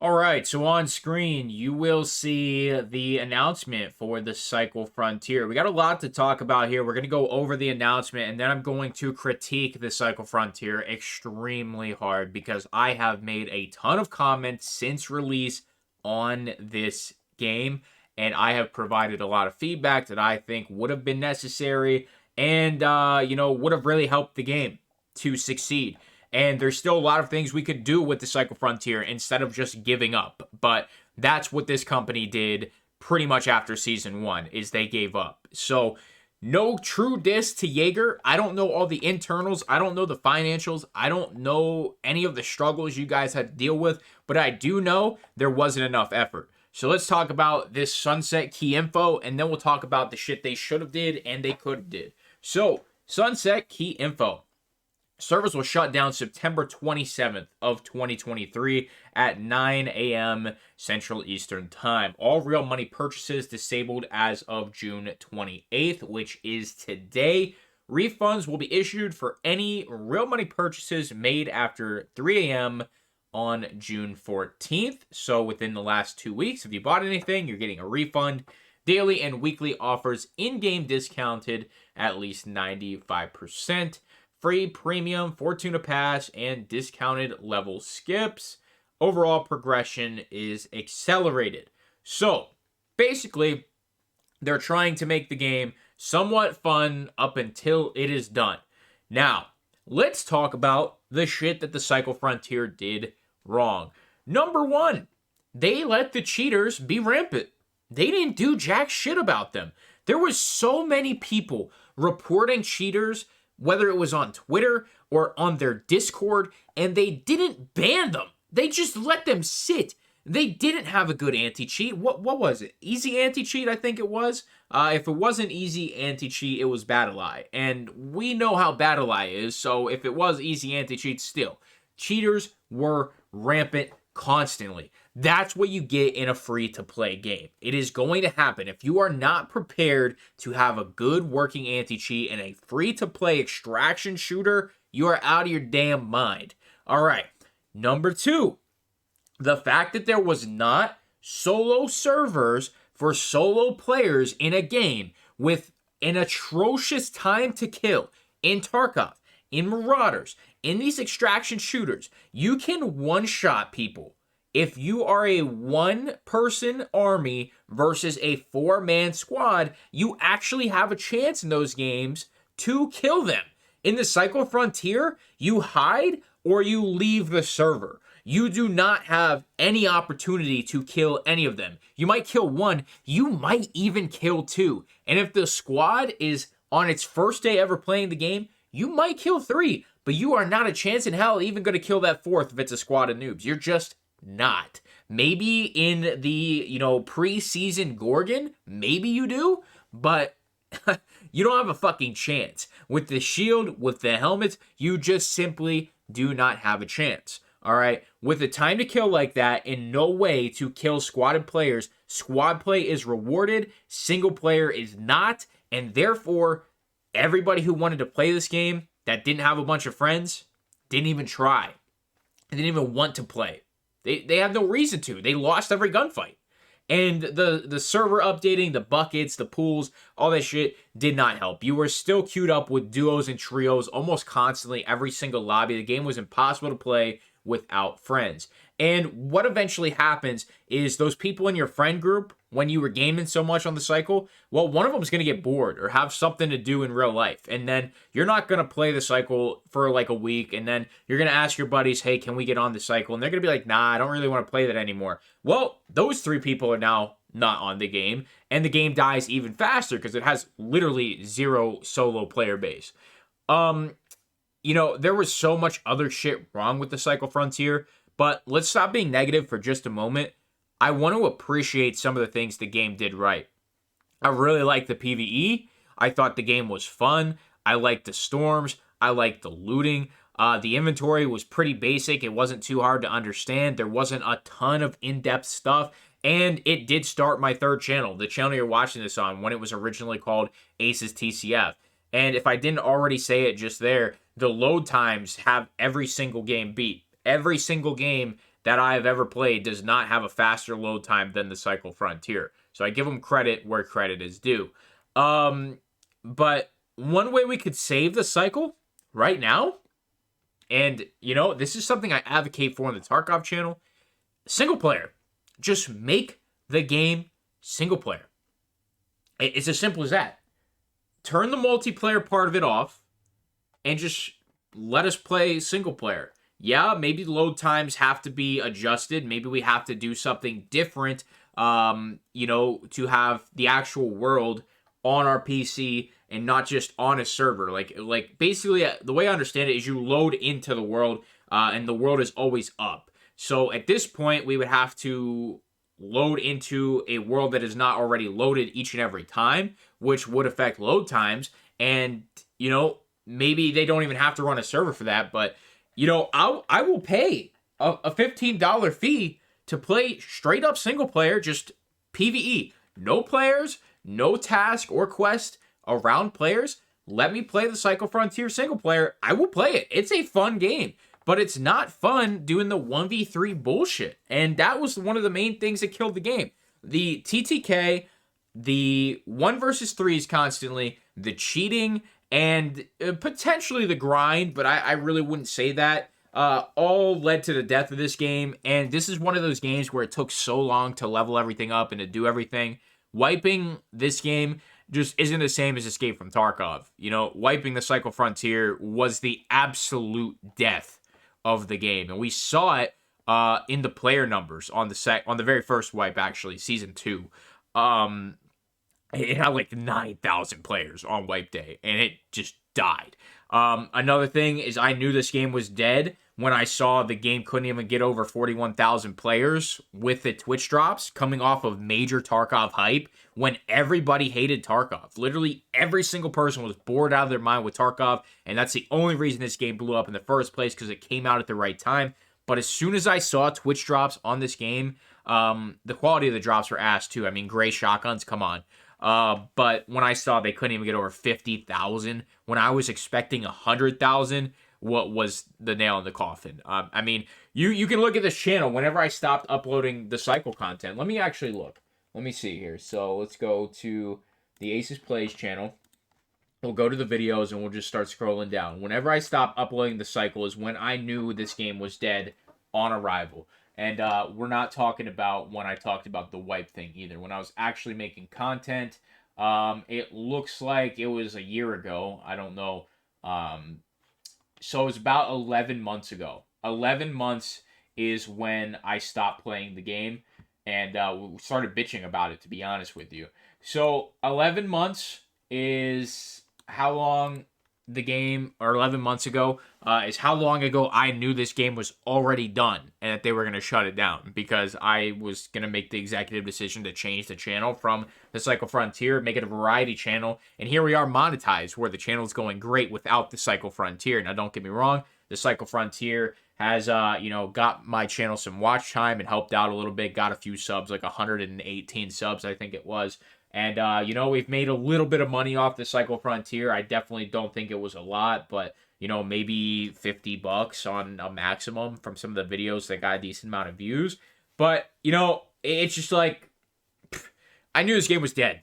All right, so on screen, you will see the announcement for the Cycle Frontier. We got a lot to talk about here. We're going to go over the announcement, and then I'm going to critique the Cycle Frontier extremely hard because I have made a ton of comments since release on this game, and I have provided a lot of feedback that I think would have been necessary and, would have really helped the game to succeed. And there's still a lot of things we could do with the Cycle Frontier instead of just giving up. But that's what this company did pretty much after season 1, is they gave up. So no true diss to Jaeger. I don't know all the internals. I don't know the financials. I don't know any of the struggles you guys had to deal with. But I do know there wasn't enough effort. So let's talk about this Sunset key info, and then we'll talk about the shit they should have did and they could have did. So Sunset key info. Service was shut down September 27th of 2023 at 9 a.m. Central Eastern Time. All real money purchases disabled as of June 28th, which is today. Refunds will be issued for any real money purchases made after 3 a.m. on June 14th. So within the last 2 weeks, if you bought anything, you're getting a refund. Daily and weekly offers in-game discounted at least 95%. Free premium Fortuna Pass and discounted level skips. Overall progression is accelerated. So, basically, they're trying to make the game somewhat fun up until it is done. Now, let's talk about the shit that the Cycle Frontier did wrong. Number 1, they let the cheaters be rampant. They didn't do jack shit about them. There was so many people reporting cheaters, whether it was on Twitter or on their Discord, and they didn't ban them. They just let them sit. They didn't have a good anti-cheat. What was it? Easy anti-cheat, I think it was. If it wasn't easy anti-cheat, it was Battle Eye. And we know how Battle Eye is, so if it was easy anti-cheat, still. Cheaters were rampant constantly. That's what you get in a free-to-play game. It is going to happen. If you are not prepared to have a good working anti-cheat in a free-to-play extraction shooter, you are out of your damn mind. All right. Number 2, the fact that there was not solo servers for solo players in a game with an atrocious time to kill in Tarkov, in Marauders, in these extraction shooters. You can one-shot people. If you are a one-person army versus a 4-man squad, you actually have a chance in those games to kill them. In the Cycle Frontier, you hide or you leave the server. You do not have any opportunity to kill any of them. You might kill one, you might even kill two. And if the squad is on its first day ever playing the game, you might kill 3, but you are not a chance in hell even going to kill that 4th if it's a squad of noobs. You're just not. Maybe in the, pre-season Gorgon, maybe you do, but you don't have a fucking chance. With the shield, with the helmets, you just simply do not have a chance. All right? With a time to kill like that, in no way to kill squatted players, squad play is rewarded, single player is not, and therefore, everybody who wanted to play this game that didn't have a bunch of friends didn't even try. They didn't even want to play. They have no reason to. They lost every gunfight. And the server updating, the buckets, the pools, all that shit did not help. You were still queued up with duos and trios almost constantly every single lobby. The game was impossible to play without friends. And what eventually happens is those people in your friend group, when you were gaming so much on the cycle, well, one of them is going to get bored or have something to do in real life. And then you're not going to play the cycle for like a week. And then you're going to ask your buddies, hey, can we get on the cycle? And they're going to be like, nah, I don't really want to play that anymore. Well, those 3 people are now not on the game. And the game dies even faster because it has literally 0 solo player base. There was so much other shit wrong with the Cycle Frontier, but let's stop being negative for just a moment. I want to appreciate some of the things the game did right. I really liked the PvE. I thought the game was fun. I liked the storms. I liked the looting. The inventory was pretty basic. It wasn't too hard to understand. There wasn't a ton of in-depth stuff. And it did start my 3rd channel, the channel you're watching this on, when it was originally called Acez TCF. And if I didn't already say it just there, the load times have every single game beat. Every single game that I have ever played does not have a faster load time than the Cycle Frontier. So I give them credit where credit is due. But one way we could save the cycle right now, and, this is something I advocate for on the Tarkov channel, single player. Just make the game single player. It's as simple as that. Turn the multiplayer part of it off and just let us play single player. Yeah, maybe load times have to be adjusted. Maybe we have to do something different, to have the actual world on our PC and not just on a server. Like basically, the way I understand it is you load into the world, and the world is always up. So at this point, we would have to load into a world that is not already loaded each and every time, which would affect load times. And, maybe they don't even have to run a server for that. But, I will pay a $15 fee to play straight up single player, just PvE. No players, no task or quest around players. Let me play the Cycle Frontier single player. I will play it. It's a fun game. But it's not fun doing the 1v3 bullshit. And that was one of the main things that killed the game. The TTK, the 1 versus 3s constantly, the cheating, and potentially the grind, but I really wouldn't say that, all led to the death of this game. And this is one of those games where it took so long to level everything up and to do everything. Wiping this game just isn't the same as Escape from Tarkov. Wiping the Cycle Frontier was the absolute death of the game, and we saw it in the player numbers on the very first wipe, actually, season 2. It had like 9,000 players on wipe day, and it just died. Another thing is I knew this game was dead when I saw the game couldn't even get over 41,000 players with the Twitch drops coming off of major Tarkov hype when everybody hated Tarkov. Literally every single person was bored out of their mind with Tarkov, and that's the only reason this game blew up in the first place, because it came out at the right time. But as soon as I saw Twitch drops on this game, the quality of the drops were ass too. I mean, gray shotguns, come on. But when I saw they couldn't even get over 50,000, when I was expecting 100,000, what was the nail in the coffin? I mean, you can look at this channel whenever I stopped uploading the cycle content. Let me actually look. Let me see here. So let's go to the Acez Plays channel. We'll go to the videos and we'll just start scrolling down. Whenever I stopped uploading the cycle is when I knew this game was dead on arrival. And we're not talking about when I talked about the wipe thing either. When I was actually making content, it looks like it was a year ago. I don't know. So it was about 11 months ago. 11 months is when I stopped playing the game, and we started bitching about it, to be honest with you. So 11 months is how long the game, or 11 months ago, is how long ago I knew this game was already done and that they were going to shut it down, because I was going to make the executive decision to change the channel from the Cycle Frontier, make it a variety channel, and here we are monetized, where the channel is going great without the Cycle Frontier. Now, don't get me wrong, the Cycle Frontier has, got my channel some watch time and helped out a little bit, got a few subs, like 118 subs, I think it was. And, we've made a little bit of money off the Cycle Frontier. I definitely don't think it was a lot, but, maybe $50 on a maximum from some of the videos that got a decent amount of views. But, it's just like, I knew this game was dead.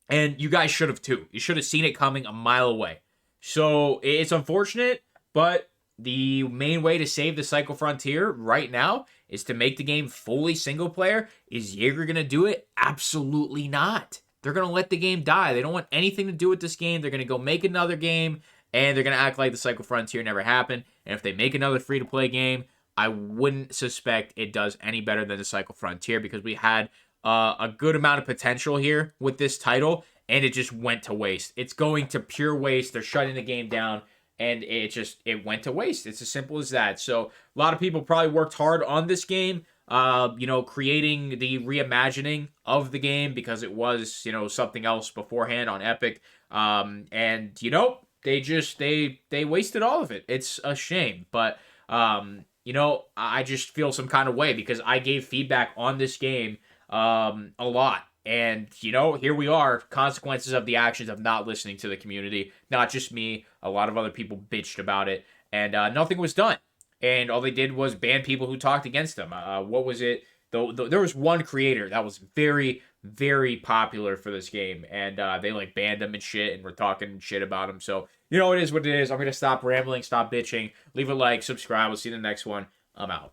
And you guys should have too. You should have seen it coming a mile away. So, it's unfortunate, but the main way to save the Cycle Frontier right now is to make the game fully single player. Is Jaeger going to do it? Absolutely not. They're going to let the game die. They don't want anything to do with this game. They're going to go make another game, and they're going to act like the Cycle Frontier never happened. And if they make another free-to-play game, I wouldn't suspect it does any better than the Cycle Frontier, because we had a good amount of potential here with this title, and it just went to waste. It's going to pure waste. They're shutting the game down, and it went to waste. It's as simple as that. So a lot of people probably worked hard on this game, creating the reimagining of the game, because it was, something else beforehand on Epic. They wasted all of it. It's a shame, but, I just feel some kind of way, because I gave feedback on this game, a lot. And, here we are, consequences of the actions of not listening to the community. Not just me, a lot of other people bitched about it, and nothing was done. and all they did was ban people who talked against them. What was it? Though there was one creator that was very, very popular for this game, and they like banned him and shit, and were talking shit about him. So you know, it is what it is. I'm gonna stop rambling, stop bitching. Leave a like, subscribe. We'll see you in the next one. I'm out.